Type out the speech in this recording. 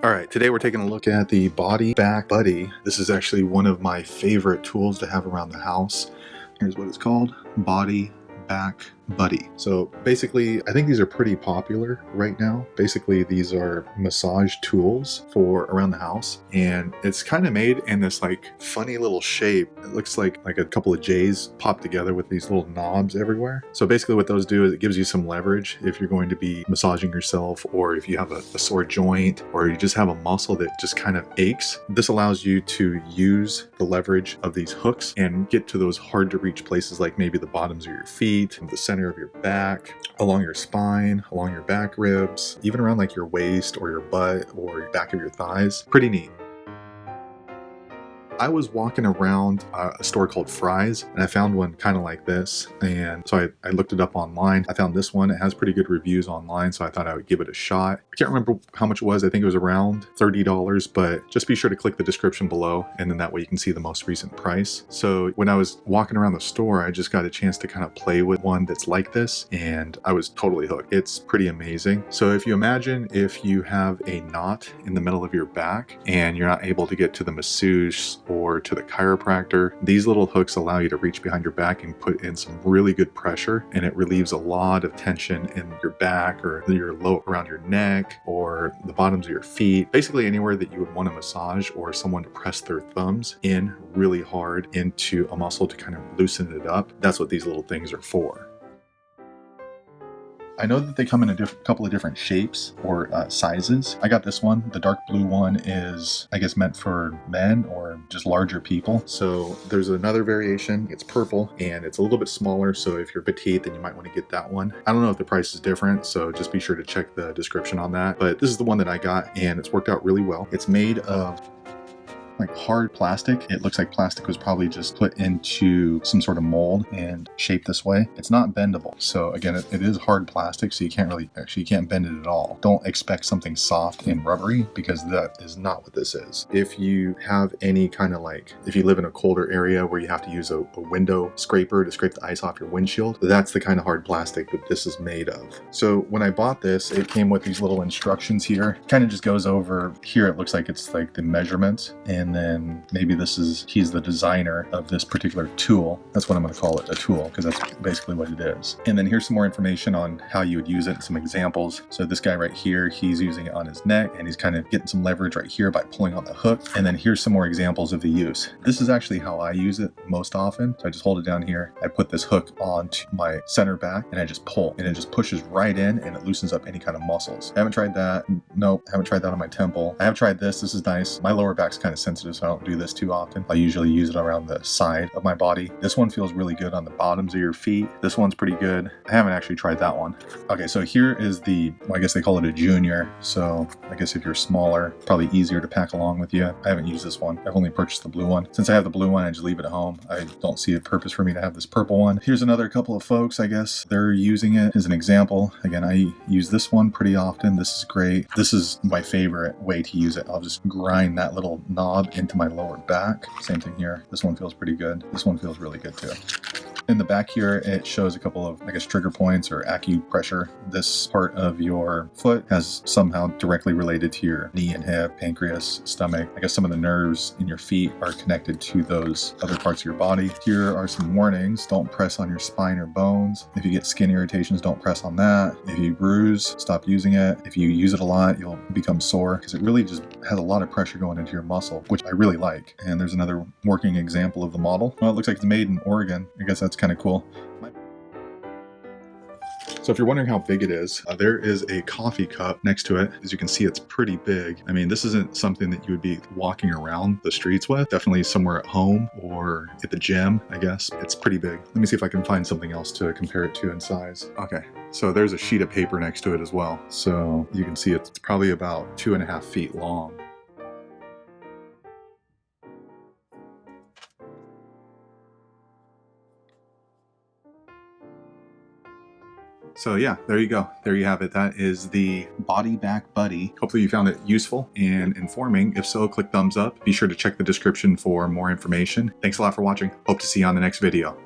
All right, today we're taking a look at the Body Back Buddy. This is actually one of my favorite tools to have around the house. Here's what it's called, Body Back Buddy. So basically, I think these are pretty popular right now. Basically, these are massage tools for around the house, and it's kind of made in this like funny little shape. It looks like a couple of J's popped together with these little knobs everywhere. So basically what those do is it gives you some leverage if you're going to be massaging yourself, or if you have a sore joint, or you just have a muscle that just kind of aches. This allows you to use the leverage of these hooks and get to those hard to reach places, like maybe the bottoms of your feet, the center of your back, along your spine, along your back ribs, even around like your waist or your butt or back of your thighs. Pretty neat. I was walking around a store called Fry's, and I found one kind of like this, and so I looked it up online. I found this one. It has pretty good reviews online, so I thought I would give it a shot. I can't remember how much it was. I think it was around $30, but just be sure to click the description below, and then that way you can see the most recent price. So when I was walking around the store, I just got a chance to kind of play with one that's like this, and I was totally hooked. It's pretty amazing. So if you imagine if you have a knot in the middle of your back and you're not able to get to the masseuse or to the chiropractor, these little hooks allow you to reach behind your back and put in some really good pressure, and it relieves a lot of tension in your back or your low around your neck or the bottoms of your feet, basically anywhere that you would want to massage or someone to press their thumbs in really hard into a muscle to kind of loosen it up. That's what these little things are for. I know that they come in a couple of different shapes or sizes. I got this one. The dark blue one is, I guess, meant for men or just larger people. So there's another variation. It's purple and it's a little bit smaller. So if you're petite, then you might want to get that one. I don't know if the price is different, so just be sure to check the description on that. But this is the one that I got, and it's worked out really well. It's made of like hard plastic. It looks like plastic was probably just put into some sort of mold and shaped this way. It's not bendable. So again, it is hard plastic, so you can't bend it at all. Don't expect something soft and rubbery, because that is not what this is. If you have any kind of if you live in a colder area where you have to use a window scraper to scrape the ice off your windshield, that's the kind of hard plastic that this is made of. So when I bought this, it came with these little instructions here. Kind of just goes over here. It looks like it's like the measurements, and then maybe he's the designer of this particular tool. That's what I'm going to call it, a tool, because that's basically what it is. And then here's some more information on how you would use it, some examples. So this guy right here, he's using it on his neck, and he's kind of getting some leverage right here by pulling on the hook. And then here's some more examples of the use. This is actually how I use it most often. So I just hold it down here. I put this hook onto my center back, and I just pull, and it just pushes right in, and it loosens up any kind of muscles. I haven't tried that. Nope, haven't tried that on my temple. I have tried this. This is nice. My lower back's kind of sensitive, so I don't do this too often. I usually use it around the side of my body. This one feels really good on the bottoms of your feet. This one's pretty good. I haven't actually tried that one. Okay, so here is I guess they call it a junior. So I guess if you're smaller, probably easier to pack along with you. I haven't used this one. I've only purchased the blue one. Since I have the blue one, I just leave it at home. I don't see a purpose for me to have this purple one. Here's another couple of folks, I guess they're using it as an example. Again, I use this one pretty often. This is great. This is my favorite way to use it. I'll just grind that little knob into my lower back. Same thing here. This one feels pretty good. This one feels really good too. In the back here, it shows a couple of, I guess, trigger points or acupressure. This part of your foot has somehow directly related to your knee and hip, pancreas, stomach. I guess some of the nerves in your feet are connected to those other parts of your body. Here are some warnings. Don't press on your spine or bones. If you get skin irritations, don't press on that. If you bruise, stop using it. If you use it a lot, you'll become sore, because it really just has a lot of pressure going into your muscle, which I really like. And there's another working example of the model. Well, it looks like it's made in Oregon. I guess that's kind of cool. So if you're wondering how big it is, there is a coffee cup next to it. As you can see, it's pretty big. I mean, this isn't something that you would be walking around the streets with. Definitely somewhere at home or at the gym, I guess. It's pretty big. Let me see if I can find something else to compare it to in size. Okay, so there's a sheet of paper next to it as well. So you can see it's probably about 2.5 feet long. So yeah, there you go. There you have it. That is the Body Back Buddy. Hopefully you found it useful and informing. If so, click thumbs up. Be sure to check the description for more information. Thanks a lot for watching. Hope to see you on the next video.